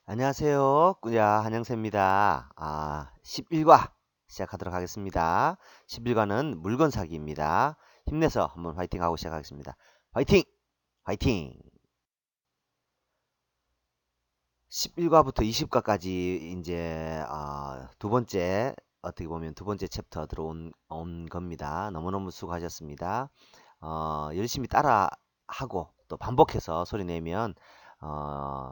안녕하세요. 꾸야 한영세입니다. 11과 시작하도록 하겠습니다. 11과는 물건 사기입니다. 힘내서 한번 화이팅 하고 시작하겠습니다. 화이팅! 화이팅! 11과부터 20과까지 이제 두 번째 어떻게 보면 두 번째 챕터 들어온 겁니다. 너무너무 수고하셨습니다. 열심히 따라 하고 또 반복해서 소리 내면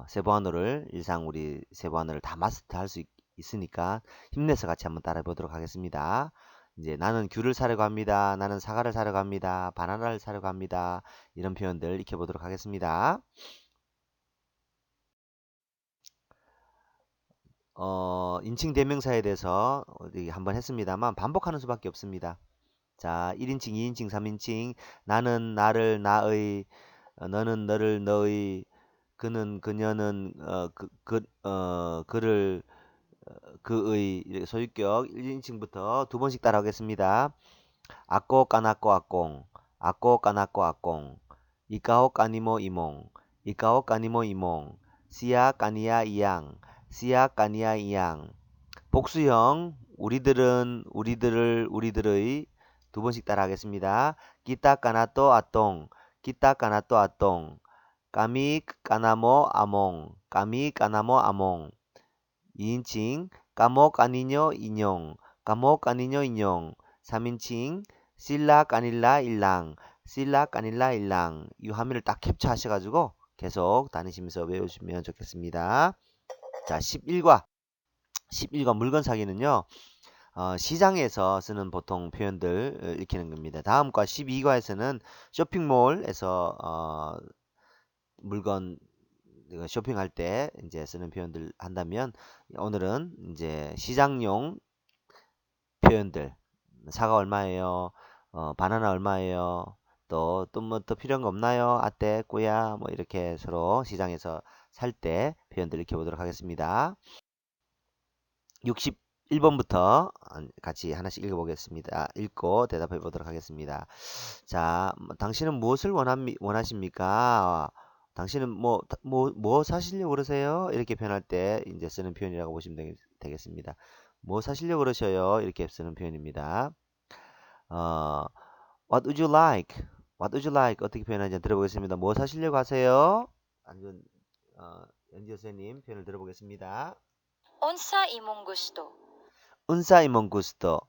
세부 언어를 일상 우리 세부 언어를 다 마스터할 수 있으니까 힘내서 같이 한번 따라해 보도록 하겠습니다. 이제 나는 귤을 사려고 합니다. 나는 사과를 사려고 합니다. 바나나를 사려고 합니다. 이런 표현들 익혀 보도록 하겠습니다. 인칭 대명사에 대해서 어디 한번 했습니다만 반복하는 수밖에 없습니다. 자, 1인칭, 2인칭, 3인칭, 나는 나를 나의, 너는 너를 너의, 그는 그녀는 그를 그의 이렇게 소유격 1인칭부터 두 번씩 따라오겠습니다. 아꼬 까나꼬 아꽁, 아꼬 까나꼬 아꽁, 이까오 까니모 이몽, 이까오 까니모 이몽, 시야 까니야 이양, 시야 까니야 이양. 복수형 우리들은 우리들을 우리들의 두 번씩 따라하겠습니다. 기타 까나또 아똥, 기타 까나또 아똥, 까미 까나모 아몽, 까미 까나모 아몽. 2인칭 까모 까니뇨 인용, 까모 까니뇨 인용. 3인칭 실라 까닐라 일랑, 실라 까닐라 일랑. 이 화면을 딱 캡처하셔가지고 계속 다니시면서 외우시면 좋겠습니다. 자, 11과 물건 사기는요. 시장에서 쓰는 보통 표현들 익히는 겁니다. 다음과 12과에서는 쇼핑몰에서 물건 쇼핑할 때 이제 쓰는 표현들 한다면 오늘은 이제 시장용 표현들 사과 얼마예요? 바나나 얼마예요? 또 뭐 더 필요한 거 없나요? 아떼, 꾸야 뭐 이렇게 서로 시장에서 살 때 표현들 익혀보도록 하겠습니다. 61번부터 같이 하나씩 읽어보겠습니다. 읽고 대답해 보도록 하겠습니다. 자, 당신은 무엇을 원하십니까? 당신은 뭐 사시려고 그러세요? 이렇게 표현할 때 이제 쓰는 표현이라고 보시면 되겠습니다. 뭐 사시려고 그러셔요? 이렇게 쓰는 표현입니다. 어, What would you like? What would you like? 어떻게 표현하는지 들어보겠습니다. 뭐 사시려고 하세요? 안전, 연지 선생님 표현을 들어보겠습니다. Unsa imong gusto? Un 사이먼 구스토.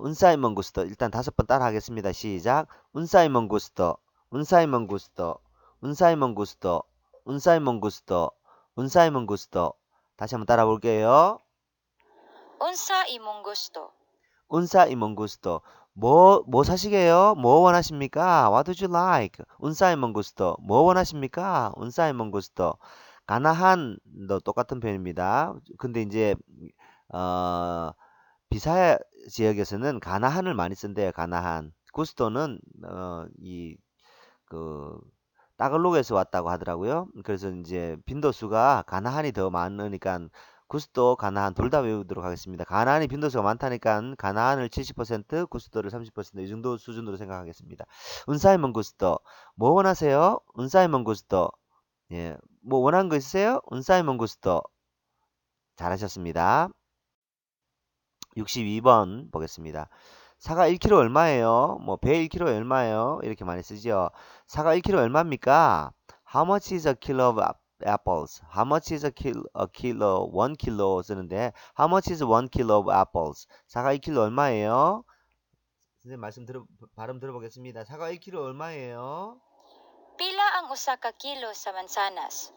un 사이먼 구스토. 일단 5번 따라 하겠습니다. 시작. un 사이먼 구스토. un 사이먼 구스토. un 사이먼 구스토. un 사이먼 구스토. un 사이먼 구스토. 다시 한번 따라 볼게요. Unsa imong gusto? un 사이먼 구스토. 뭐 사시게요? 뭐 원하십니까? What would you like? un 사이먼 구스토. 뭐 원하십니까? un 사이먼 구스토. 가나한도 똑같은 표현입니다. 근데 이제 어 비사 지역에서는 가나한을 많이 쓴대요. 가나한. 구스토는 그 따글록에서 왔다고 하더라고요. 그래서 이제 빈도수가 가나한이 더 많으니까 구스토, 가나한 둘 다 외우도록 하겠습니다. 가나한이 빈도수가 많다니까 가나한을 70%, 구스토를 30%이 정도 수준으로 생각하겠습니다. 은사이먼 구스토. 뭐 원하세요? 은사이먼 구스토. 예. 뭐 원하는 거 있으세요? 은사이먼 구스토. 잘하셨습니다. 62번 보겠습니다. 사과 1kg 얼마예요? 뭐 배 1kg 얼마예요? 이렇게 많이 쓰죠. 사과 1kg 얼마입니까? How much is a kilo of apples? How much is a kilo? 1kg 쓰는데 How much is 1kg of apples? 사과 1kg 얼마예요? 선생님 발음 들어보겠습니다. 사과 1kg 얼마예요? Pila ang usa ka kilo sa mansanas?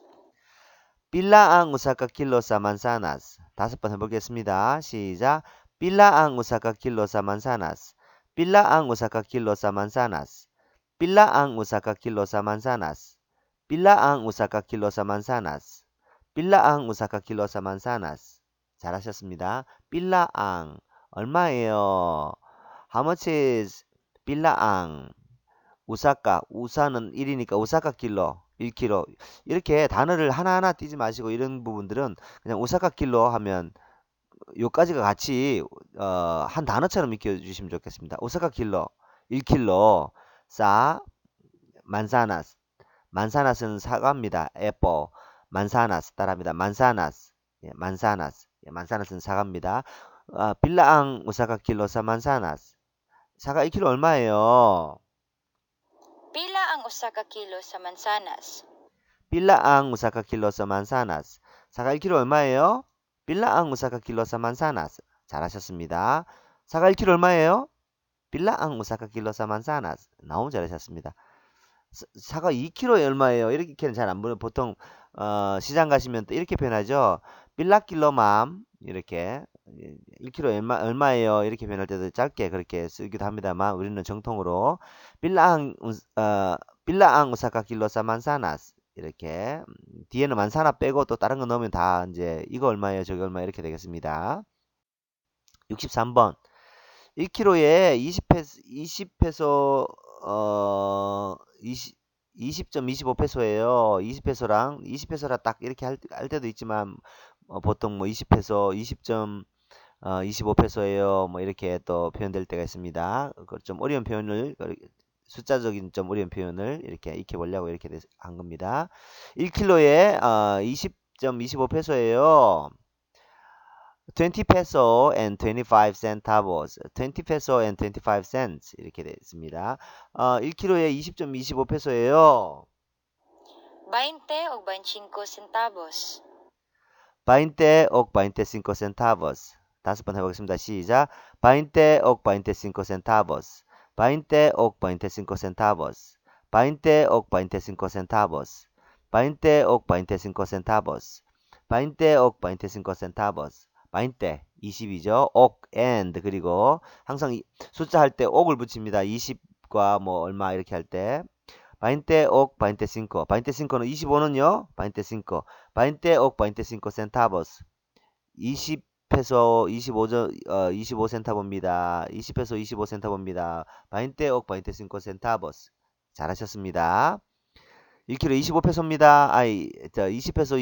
빌라앙 우사카 킬로 사만사나스. 5번 해보겠습니다. 시작. 빌라앙 우사카 킬로 사만사나스. 빌라앙 우사카 킬로 사만사나스. 빌라앙 우사카 킬로 사만사나스. 빌라앙 우사카 킬로 사만사나스. 빌라앙 우사카 킬로 사만사나스. 잘하셨습니다. 빌라앙 얼마예요? How much is 빌라앙? 우사는 1이니까 우사카 킬로 1kg 이렇게 단어를 하나하나 띄지 마시고 이런 부분들은 그냥 오사카 킬로 하면 요까지가 같이 한 단어처럼 익혀 주시면 좋겠습니다. 오사카 킬로 1kg 사 만사나스 만사나스는 사과입니다. 애플 만사나스 따라합니다. 만사나스. 예, 만사나스. 예, 만사나스는 사과입니다. 빌라앙 우사카 킬로사 만사나스. 사과 1kg 얼마예요? Pila ang usa ka kilo sa mansanas? 빌라앙 우사카 킬로사 만사나스. 사과 1kg 얼마예요? 빌라앙 우사카 킬로사 만사나스. 잘하셨습니다. 사과 1kg 얼마예요? 빌라앙 우사카 킬로사 만사나스. 너무 잘하셨습니다. 사과 2kg에 얼마예요? 이렇게는 잘 안 보는 보통 시장 가시면 또 이렇게 표현하죠. 빌라킬로맘 이렇게 1kg 얼마예요? 이렇게 표현할 때도 짧게 그렇게 쓰기도 합니다만 우리는 정통으로 빌라앙 빌라앙 우사카 킬로사 만사나스 이렇게 뒤에는 만사나 빼고 또 다른 거 넣으면 다 이제 이거 얼마예요? 저거 얼마 이렇게 되겠습니다. 63번 1kg에 20페소 20.25페소예요. 20페소랑 20페소라 딱 이렇게 할 때도 있지만 보통 뭐 20페소, 20.25페소예요. 뭐 이렇게 또 표현될 때가 있습니다. 좀 어려운 표현을 숫자적인 좀 어려운 표현을 이렇게 익혀보려고 이렇게 한 겁니다. 1kg에 20.25페소예요. 20 peso and 25 centavos. 20 peso and 25 cents. 이렇게 되어 있습니다. 1kg에 20.25페소예요. 20 o 25 centavos. 20 o 25 centavos. 다섯 번 해보겠습니다. 시작. 20 o 25 centavos. 20 o 25 centavos. 20 o 25 centavos. 20 o 25 centavos. 20 o 25 centavos. 20, 20이죠. 옥, and 그리고 항상 숫자 할 때 옥을 붙입니다. 20과 뭐 얼마 이렇게 할 때. 20 옥 25. 25는 25는요. 25. 20 옥 25 centavos. 20페소 25 센타보입니다. 20페소 25 센타보입니다. 20 옥 25 centavos. 잘하셨습니다. 1kg 25페소입니다. 20페소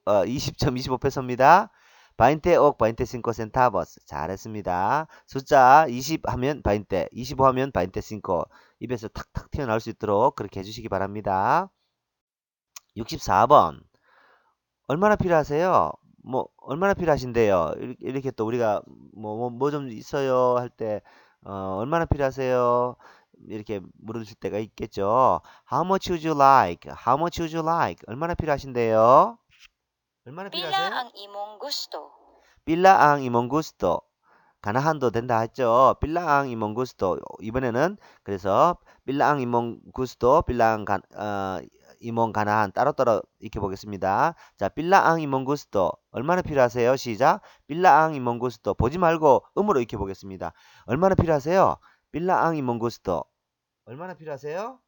20.25페소입니다. 20 옥 25 centavos. 잘했습니다. 숫자 20 하면 20, 25 하면 25. 입에서 탁탁 튀어나올 수 있도록 그렇게 해주시기 바랍니다. 64번. 얼마나 필요하세요? 뭐 얼마나 필요하신데요? 이렇게 또 우리가 뭐 좀 있어요 할 때 얼마나 필요하세요? 이렇게 물어주실 때가 있겠죠. How much would you like? How much would you like? 얼마나 필요하신데요? 얼마나 Pila 필요하세요? ang imong gusto? 빌라앙 이몽구스토. 가나한도 된다 했죠. 빌라앙 이몽구스토. 이번에는 그래서 빌라앙 이몽구스토, 이몽 가나한 따로따로 익혀보겠습니다. 자, 빌라앙 이몽구스토. 얼마나 필요하세요? 시작. 빌라앙 이몽구스토. 보지 말고 음으로 익혀보겠습니다. 얼마나 필요하세요? 빌라앙 이몽구스토. 얼마나 필요하세요?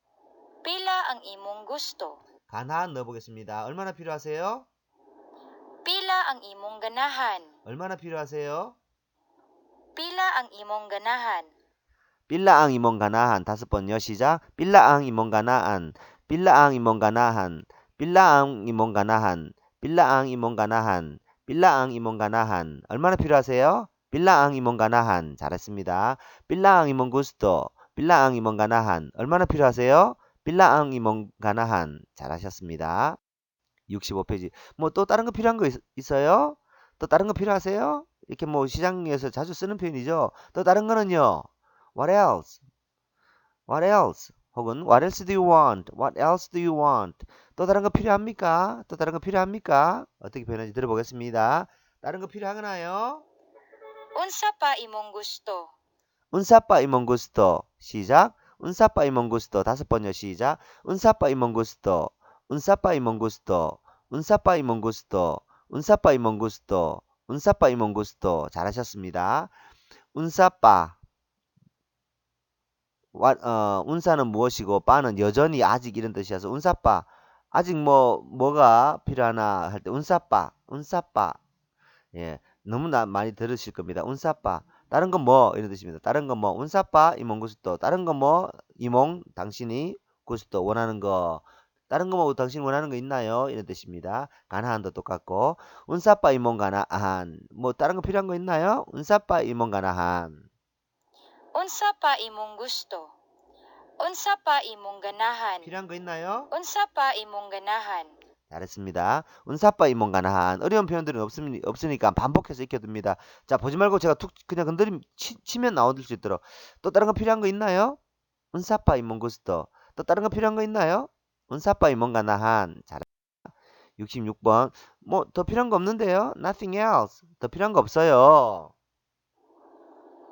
Pila ang imong gusto? 가나한 넣어보겠습니다. 얼마나 필요하세요? Pila ang imong ganahan? 얼마나 필요하세요? Pila ang imong ganahan? 빌라앙 이몽가나한 다섯 번요. 시작. 빌라앙 이몽가나한 빌라앙 이몽가나한 빌라앙 이몽가나한 빌라앙 이몽가나한 빌라앙 이몽가나한 얼마나 필요하세요? 빌라앙 이몽가나한 잘했습니다. 빌라앙 이몽구스토 빌라앙 이몽가나한 얼마나 필요하세요? 빌라앙 이몽가나한 잘하셨습니다. 65페이지 뭐 또 다른 거 필요한 거 있어요? 또 다른 거 필요하세요? 이렇게 뭐 시장에서 자주 쓰는 표현이죠. 또 다른 거는요. What else? What else? 혹은 What else do you want? What else do you want? 또 다른 거 필요합니까? 또 다른 거 필요합니까? 어떻게 표현하는지 들어보겠습니다. 다른 거 필요하나요? Unsa pa imong gusto? 운사빠 이몽구스토 시작. 운사빠 이몽구스토 다섯 번요. 시작. 운사빠 이몽구스토 운사빠 이몽구스토 운사빠 이몽구스토 운사빠 이몽구스토 운사빠 이몽구스토 잘하셨습니다. 운사빠 운사는 무엇이고 빠는 여전히 아직 이런 뜻이어서 운사빠 아직 뭐가 필요하나 할 때 운사빠 예 너무나 많이 들으실 겁니다. 운사빠 다른 건 뭐 이런 뜻입니다. 다른 건 뭐 운사빠 이몽 구스토 다른 건 뭐 이몽 당신이 구스토 원하는 거 다른 거 뭐 당신 원하는 거 있나요? 이런 뜻입니다. 가나한도 똑같고 운사빠 이몽 가나한 뭐 다른 거 필요한 거 있나요? 운사빠 이몽 가나한 Unsa pa imong gusto? Unsa pa imong ganahan? 필요한 거 있나요? Unsa pa imong ganahan? 잘했습니다. 운사빠 이몽가나한 어려운 표현들은 없으니까 반복해서 익혀둡니다. 자, 보지 말고 제가 툭 그냥 치면 나올 수 있도록. 또 다른 거 필요한 거 있나요? 운사빠 이몽구스터. 또 다른 거 필요한 거 있나요? 운사빠 이몽가나한. 잘. 66번. 뭐 더 필요한 거 없는데요? Nothing else. 더 필요한 거 없어요.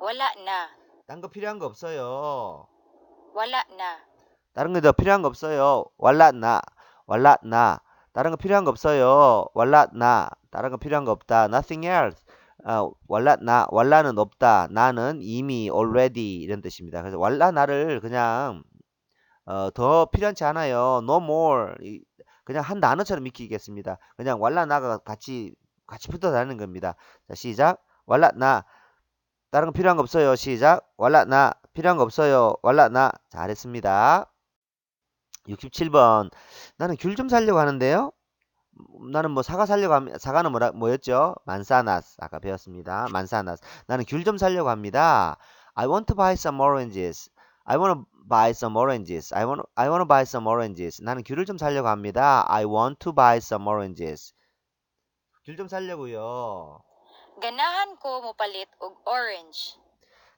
Wala na. 딴 거 필요한 거 없어요. Wala na. 다른 거 더 필요한 거 없어요. 왈라나. 왈라나. 다른 거 필요한 거 없어요. 왈라나. 다른 거 필요한 거 없다. Nothing else. 왈라나. 왈라는 없다. 나는 이미 already 이런 뜻입니다. 그래서 왈라나를 그냥 더 필요하지 않아요. No more. 그냥 한 단어처럼 익히겠습니다. 그냥 왈라나가 같이 붙어 다니는 겁니다. 자, 시작. 왈라나. 다른 거 필요한 거 없어요. 시작. 왈라나. 필요한 거 없어요. 왈라나. 잘했습니다. 67번. 나는 귤 좀 사려고 하는데요. 나는 뭐 사과 사려고 합니다. 사과는 뭐였죠? 만사나스. 아까 배웠습니다. 만사나스. 나는 귤 좀 사려고 합니다. I want to buy some oranges. I want to buy some oranges. I want to buy some oranges. 나는 귤을 좀 사려고 합니다. I want to buy some oranges. 귤 좀 사려고요. Ganahan ko mopalit og orange.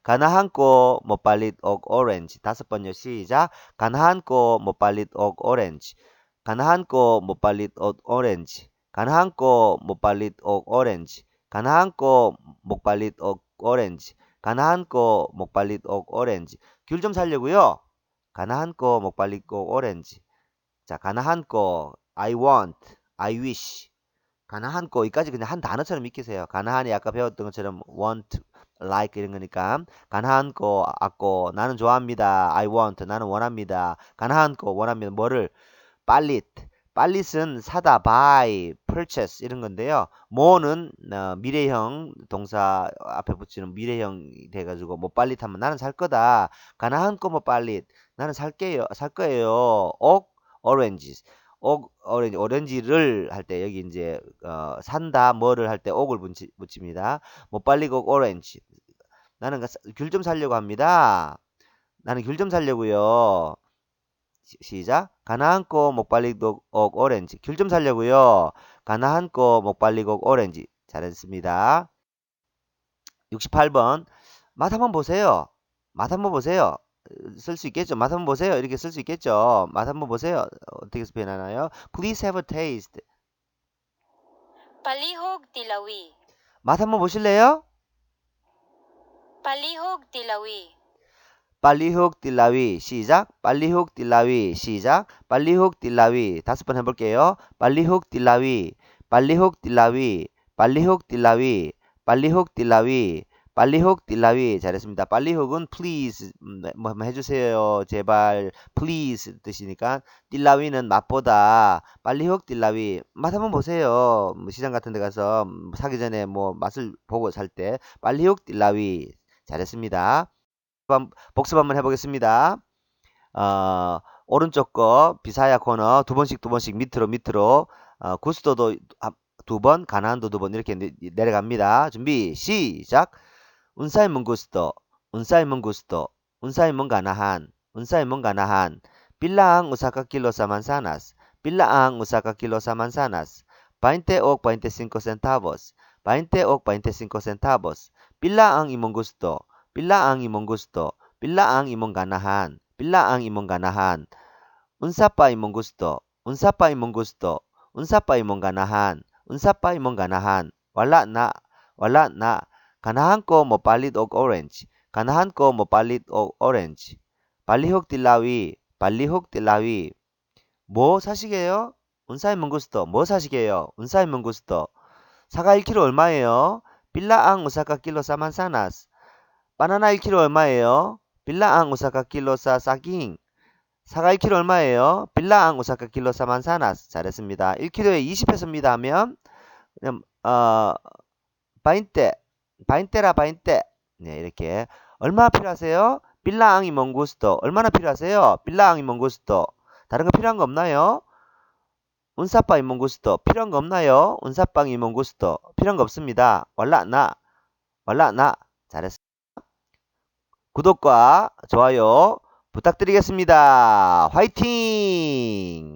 가나한 꼬 못발릿 옥 오렌지. 5번요. 시작. 가나한 꼬 못발릿 옥 오렌지. 가나한 꼬 못발릿 옥 오렌지. 가나한 꼬 못발릿 옥 오렌지. 가나한 꼬 목발릿 옥 오렌지. 가나한 꼬 목발릿 옥 오렌지. 귤 좀 사려고요. 가나한 꼬 목발릿 옥 오렌지. 자, 가나한 꼬 I want, I wish. 가나한 꼬 이까지 그냥 한 단어처럼 익히세요. 가나한이 아까 배웠던 것처럼 want, like 이런 거니까 가나한 꼬, 아꼬 나는 좋아합니다. I want 나는 원합니다. 가나한 꼬 원합니다. 뭐를? 빨릿. 빨릿은 사다, buy, purchase 이런 건데요. more는 미래형 동사 앞에 붙이는 미래형이 돼가지고 뭐 빨릿하면 나는 살 거다. 가나한 꼬 뭐 빨릿 나는 살 거예요. 옥, oranges. 오렌지를 할 때 여기 이제 산다 뭐를 할 때 옥을 붙입니다. 못 빨리고 오렌지. 나는 귤 좀 사려고 합니다. 나는 귤 좀 사려고요. 시작. 가나안고 못 빨리고 옥 오렌지. 귤 좀 사려고요. 가나안고 못 빨리고 오렌지. 잘했습니다. 68번. 맛 한번 보세요. 맛 한번 보세요. 쓸 수 있겠죠. 맛 한번 보세요. 이렇게 쓸 수 있겠죠. 맛 한번 보세요. 어떻게 표현하나요? Please have a taste. Palihog tilawi. 맛 한번 보실래요? Palihog tilawi. 빨리훅 딜라위. 시작. 빨리훅 딜라위. 시작. 빨리훅 딜라위. 5번 해볼게요. 빨리훅 딜라위. 빨리훅 딜라위. 빨리훅 딜라위. 빨리훅 딜라위. 빨리훅 딜라위. 잘했습니다. 빨리훅은 please 뭐 한번 해주세요. 제발 please 뜻이니까 딜라위는 맛보다 빨리훅 딜라위. 맛 한번 보세요. 뭐 시장 같은 데 가서 사기 전에 뭐 맛을 보고 살 때 빨리훅 딜라위. 잘했습니다. 복습 한번 해보겠습니다. 오른쪽 거 비사야 코너 두 번씩 밑으로 구스도도 2번 가나안도 2번 이렇게 내려갑니다. 준비 시작. 운사이문 구스도 운사이문 구스도 운사이문 가나한 운사이문 가나한 빌라ang usa ka kilo sa mansanas 빌라ang usa ka kilo sa mansanas 20 o 25 centavos 20 o 25 centavos 빌라ang imong gusto 빌라ang imong gusto, 빌라ang imong ganahan, 빌라ang imong ganahan. Unsa pa imong gusto? Unsa pa imong gusto? Unsa pa imong ganahan? Unsa pa imong ganahan? Wala na. Wala na. Ganahan ko mopalit og orange. Ganahan ko mopalit og orange. Palihog tilawi. Palihog tilawi. 뭐 사시게요? Unsa imong gusto? 뭐 사시게요? Unsa imong gusto? 사과 1kg 얼마예요? 빌라ang usa ka kilo sa mansanas. 바나나 1kg 얼마예요? 빌라ang usa ka kilo sa saging. 사과 1kg 얼마예요? 빌라ang usa ka kilo sa mansanas. 잘했습니다. 1kg에 20페소입니다 하면 그냥 20, 20라 20. 네, 이렇게. 얼마 필요하세요? 빌라ang imong gusto. 얼마나 필요하세요? 빌라ang imong gusto. 다른 거 필요한 거 없나요? 운사빠 imong gusto. 필요한 거 없나요? 운사빵 imong gusto. 필요한 거 없습니다. 왈라 나. 왈라 나. 잘했습니다. 구독과 좋아요 부탁드리겠습니다. 화이팅!